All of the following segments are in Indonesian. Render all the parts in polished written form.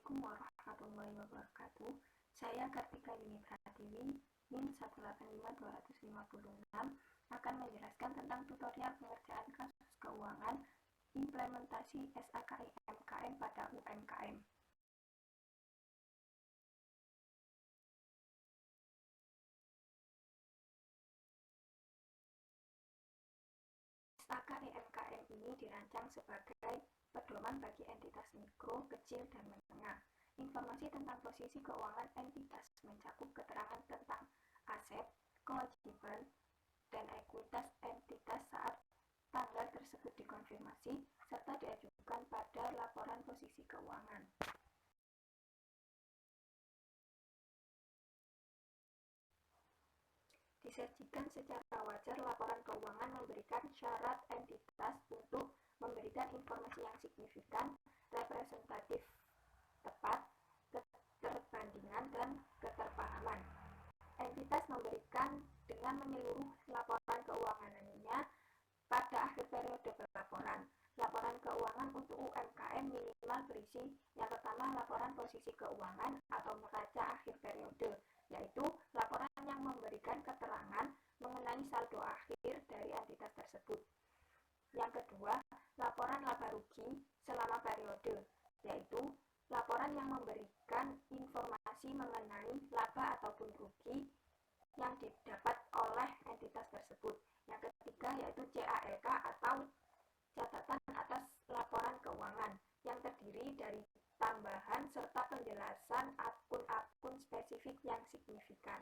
Assalamualaikum warahmatullahi wabarakatuh. Saya Kartika Yuni Pratiwi, NIM 185256, akan menjelaskan tentang tutorial pengerjaan kasus keuangan implementasi SAKIMKM pada UMKM. SAKIMKM ini dirancang sebagai pedoman bagi entitas mikro, kecil, dan menengah. Informasi tentang posisi keuangan entitas mencakup keterangan tentang aset, kewajiban, dan ekuitas entitas saat tanggal tersebut dikonfirmasi serta diajukan pada laporan posisi keuangan. Disajikan secara wajar, laporan keuangan memberikan syarat entitas untuk memberikan informasi yang signifikan, representatif, tepat, keterbandingan, dan keterpahaman. Entitas memberikan dengan menyeluruh laporan keuangannya pada akhir periode pelaporan. Laporan keuangan untuk UMKM minimal berisi yang pertama, laporan posisi keuangan atau neraca akhir periode, yaitu laporan yang memberikan keterangan mengenai saldo akhir dari entitas tersebut. Yang kedua, laporan laba rugi selama periode, yaitu laporan yang memberikan informasi mengenai laba ataupun rugi yang didapat oleh entitas tersebut. Yang ketiga yaitu CALK atau catatan atas laporan keuangan, yang terdiri dari tambahan serta penjelasan akun-akun spesifik yang signifikan.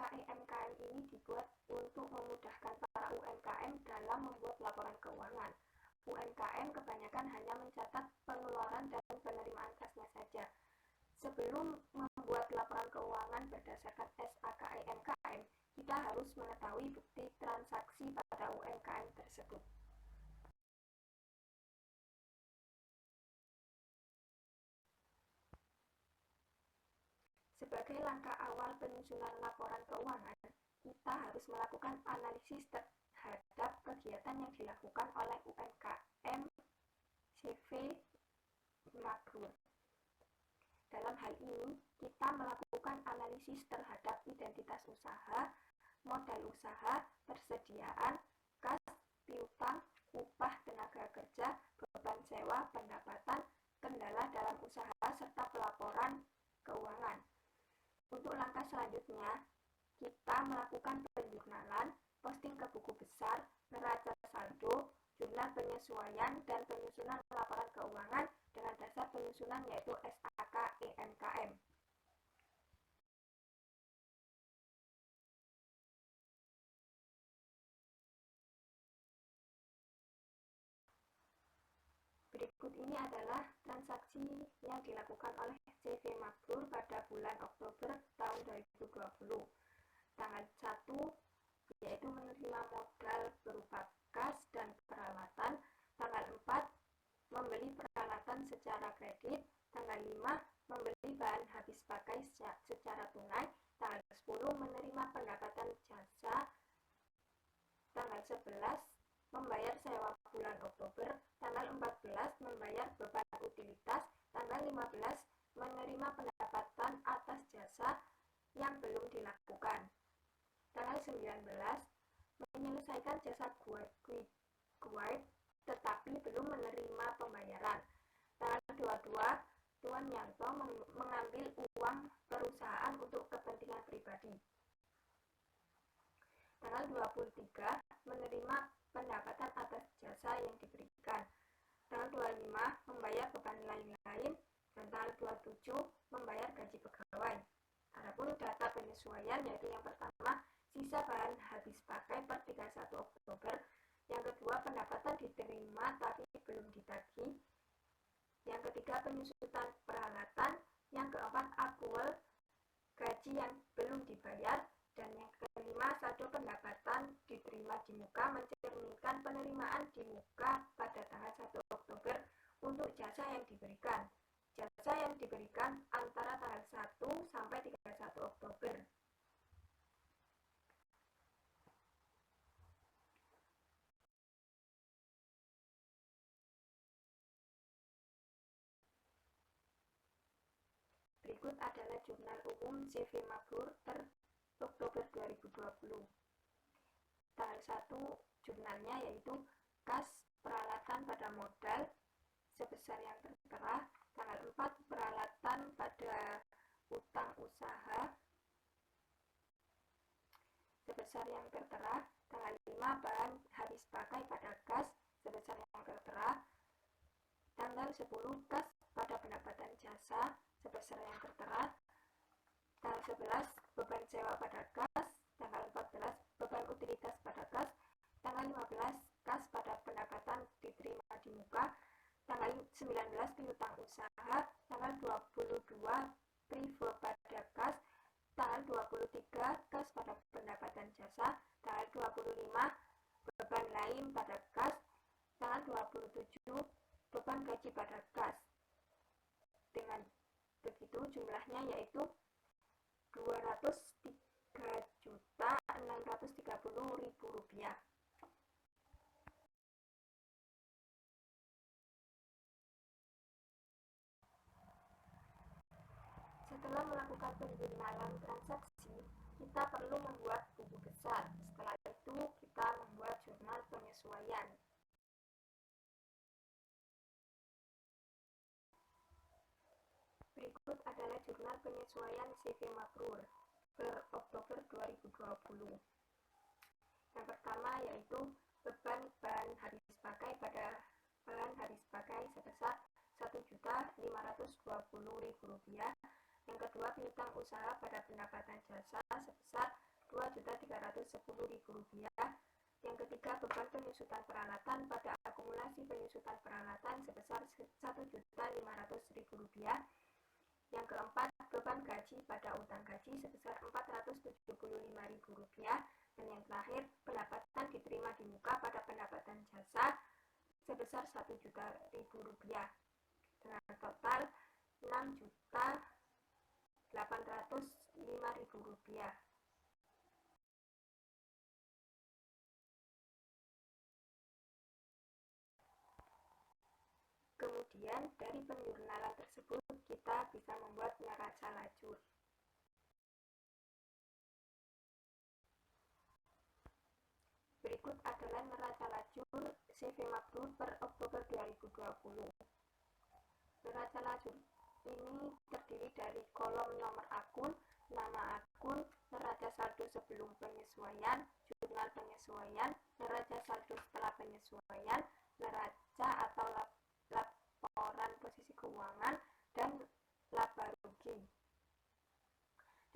SAKIMKM ini dibuat untuk memudahkan para UMKM dalam membuat laporan keuangan. UMKM kebanyakan hanya mencatat pengeluaran dan penerimaan kasnya saja. Sebelum membuat laporan keuangan berdasarkan SAKIMKM, kita harus mengetahui bukti transaksi pada UMKM tersebut. Sebagai langkah awal penyusunan laporan keuangan, kita harus melakukan analisis terhadap kegiatan yang dilakukan oleh UMKM CV Mabrur. Dalam hal ini, kita melakukan analisis terhadap identitas usaha, modal usaha, persediaan, kas, piutang, upah tenaga kerja, beban sewa, pendapatan, kendala dalam usaha, serta pelaporan keuangan. Untuk langkah selanjutnya, kita melakukan penjurnalan, posting ke buku besar, neraca saldo, jumlah penyesuaian, dan penyusunan laporan keuangan dengan dasar penyusunan yaitu SAKIMKM. Berikut ini adalah transaksi yang dilakukan oleh CV Mabrur pada bulan Oktober tahun 2020. Tanggal 1 yaitu menerima modal berupa kas dan peralatan. Tanggal 4 membeli peralatan secara kredit. Tanggal 5 membeli bahan habis pakai secara tunai. Tanggal 10 menerima pendapatan jasa. Tanggal 11 membayar sewa bulan Oktober. Tanggal 14 membayar beban utilitas. Tanggal 15 menerima pendapatan atas jasa yang belum dilakukan. Tanggal 19 menyelesaikan jasa guide tetapi belum menerima pembayaran. Tanggal 22 Tuan Yanto mengambil uang perusahaan untuk kepentingan pribadi. Tanggal 23 menerima pendapatan atas jasa yang diberikan. Tanggal 25 membayar beban lain-lain, dan tanggal 27 membayar gaji pegawai. Adapun data penyesuaian yaitu yang pertama, sisa bahan habis pakai per 31 Oktober. Yang kedua, pendapatan diterima tapi belum ditagih. Yang ketiga, penyusutan peralatan. Yang keempat, akrual gaji yang belum dibayar. Dan yang kelima, saldo pendapatan diterima di muka mencerminkan penerimaan di muka pada tanggal 1 Oktober untuk jasa yang diberikan. Jasa yang diberikan antara tanggal 1 sampai 31 Oktober. Berikut adalah jurnal umum CV Mabrur per Oktober 2020. Tanggal 1 jurnalnya yaitu kas peralatan pada modal sebesar yang tertera. Tanggal 4 peralatan pada utang usaha sebesar yang tertera. Tanggal 5 bahan habis pakai pada kas sebesar yang tertera. Tanggal 10 kas pada pendapatan jasa sebesar yang tertera. Tanggal 11 beban sewa pada kas. Tanggal 14 beban utilitas pada kas. Tanggal 15 kas pada pendapatan diterima di muka. Tanggal 19 piutang usaha. Tanggal 22 prive pada kas. Tanggal 23 kas pada pendapatan jasa. Tanggal 25 beban lain pada kas. Tanggal 27 beban gaji pada kas. Dengan begitu jumlahnya yaitu Rp203.630.000. Setelah melakukan penjurnalan transaksi, kita perlu membuat buku besar. Setelah itu, kita membuat jurnal penyesuaian. Berikut adalah jurnal penyesuaian CV Mabrur per Oktober 2020. Yang pertama yaitu beban bahan habis pakai pada bahan habis pakai sebesar Rp1.520.000. Yang kedua, piutang usaha pada pendapatan jasa sebesar Rp2.310.000. Yang ketiga, beban penyusutan peralatan pada akumulasi penyusutan peralatan sebesar Rp1.500.000. Yang keempat, beban gaji pada utang gaji sebesar Rp475.000. Dan yang terakhir, pendapatan diterima di muka pada pendapatan jasa sebesar Rp1.000.000 dengan total Rp6.805.000. Kemudian dari penjurnalan tersebut kita bisa membuat neraca lajur. Berikut adalah neraca lajur CV Mabrur per Oktober 2020. Neraca lajur ini terdiri dari kolom nomor akun, nama akun, neraca saldo sebelum penyesuaian, jurnal penyesuaian, neraca saldo setelah penyesuaian, neraca atau laporan posisi keuangan, dan laba rugi.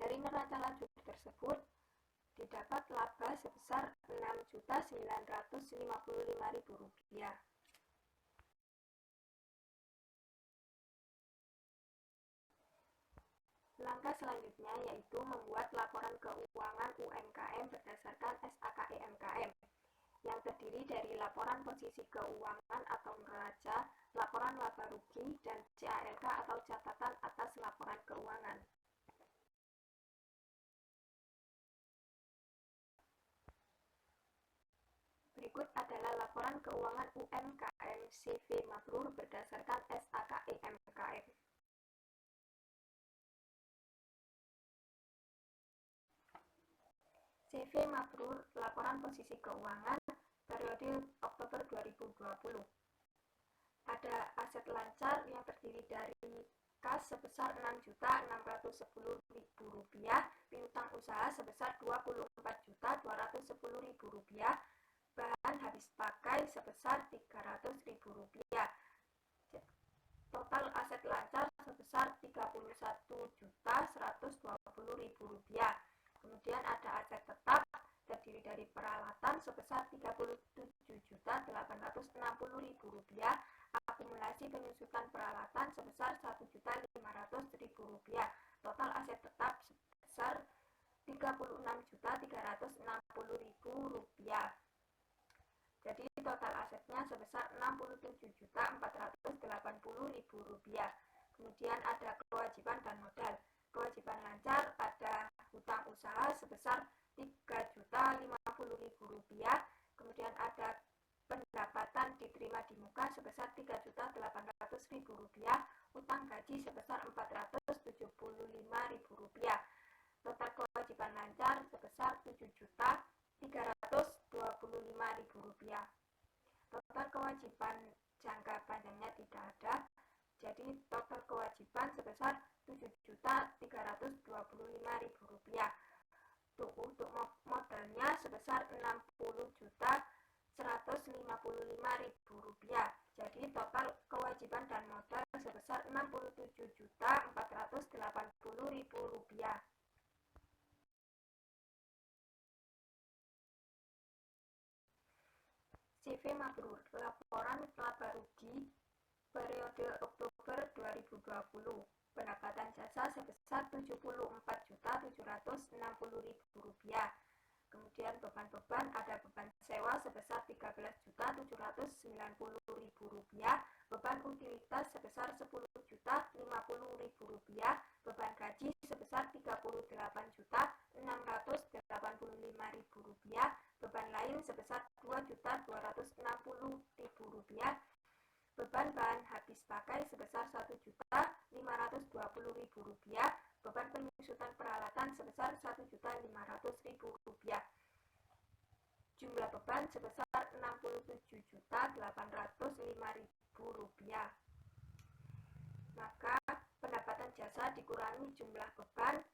Dari neraca lajur tersebut didapat laba sebesar Rp6.955.000. Langkah selanjutnya yaitu membuat laporan keuangan UMKM berdasarkan SAKEMKM yang terdiri dari laporan posisi keuangan atau neraca, laporan laba rugi, dan CALK atau catatan atas laporan keuangan. Berikut adalah laporan keuangan UMKM CV Mabrur berdasarkan SAKEMKM. CV Mabrur laporan posisi keuangan periode Oktober 2020. Ada aset lancar yang terdiri dari kas sebesar Rp6.610.000, piutang usaha sebesar Rp24.210.000, bahan habis pakai sebesar Rp300.000. Total aset lancar sebesar Rp31.120.000. Kemudian ada aset tetap terdiri dari peralatan sebesar Rp37.860.000, akumulasi penyusutan peralatan sebesar Rp1.500.000. Total aset tetap sebesar Rp36.360.000. Jadi total asetnya sebesar Rp67.480.000. Kemudian ada kewajiban dan modal. Kewajiban lancar ada hutang usaha sebesar Rp3.050.000. Kemudian ada pendapatan diterima di muka sebesar Rp3.800.000. Utang gaji sebesar Rp475.000. sebesar Rp7.325.000. Total kewajiban jangka panjangnya tidak ada, jadi total kewajiban sebesar Rp7.325.000. Untuk modalnya sebesar Rp60.155.000. Jadi total kewajiban dan modal sebesar Rp67.480.000. CV Mabrur, laporan laba rugi periode Oktober 2020. Pendapatan jasa sebesar Rp74.760.000. Kemudian beban-beban, ada beban sewa sebesar Rp13.790.000, beban utilitas sebesar Rp10.050.000, beban gaji sebesar Rp38.685.000, beban lain sebesar Rp2.260.000, beban bahan habis pakai sebesar Rp1.520.000, beban penyusutan peralatan sebesar Rp1.500.000. Jumlah beban sebesar Rp67.805.000. Maka pendapatan jasa dikurangi jumlah beban,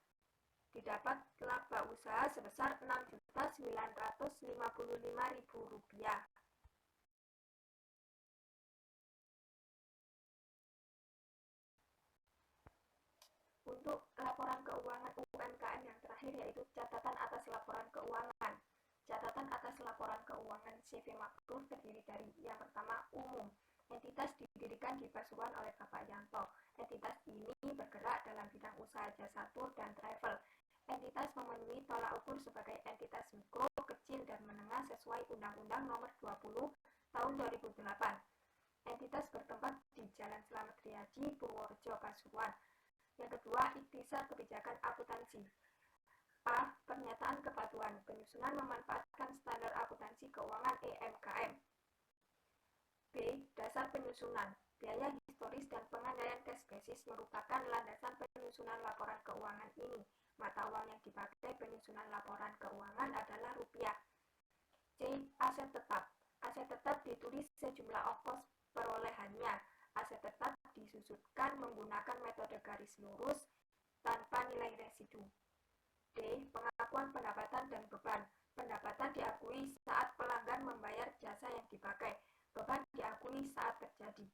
didapat laba usaha sebesar Rp6.955.000. Untuk laporan keuangan UMKM yang terakhir yaitu catatan atas laporan keuangan. Catatan atas laporan keuangan CV Mabrur terdiri dari yang pertama umum. Entitas didirikan di Pasuruan oleh Bapak Yanto. Entitas ini bergerak dalam bidang usaha jasa tur dan travel. Entitas memenuhi tolak ukur sebagai entitas mikro, kecil, dan menengah sesuai Undang-Undang Nomor 20 Tahun 2008. Entitas bertempat di Jalan Slamet Riyadi, Purworejo, Pasuruan. Yang kedua, ikhtisar kebijakan akuntansi. A. Pernyataan kepatuhan. Penyusunan memanfaatkan standar akuntansi keuangan EMKM. B. Dasar penyusunan. Biaya historis dan pengandaian cash basis merupakan landasan penyusunan laporan keuangan ini. Mata uang yang dipakai penyusunan laporan keuangan adalah rupiah. C. Aset tetap. Aset tetap ditulis sejumlah ongkos perolehannya. Aset tetap disusutkan menggunakan metode garis lurus tanpa nilai residu. D. Pengakuan pendapatan dan beban. Pendapatan diakui saat pelanggan membayar jasa yang dipakai. Beban diakui saat terjadi.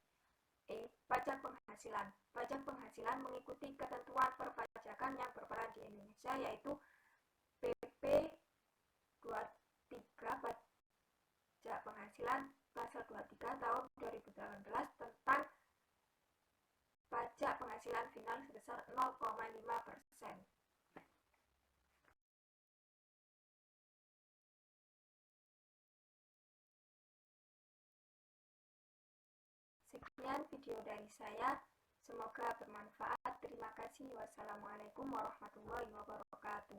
E. Pajak penghasilan. Pajak penghasilan mengikuti ketentuan perpajakan yang berperan di Indonesia, yaitu PP 23 Pajak Penghasilan Pasal 23 tahun 2018 tentang pajak penghasilan final sebesar 0,5%. Sekian video dari saya, semoga bermanfaat. Terima kasih. Wassalamualaikum warahmatullahi wabarakatuh.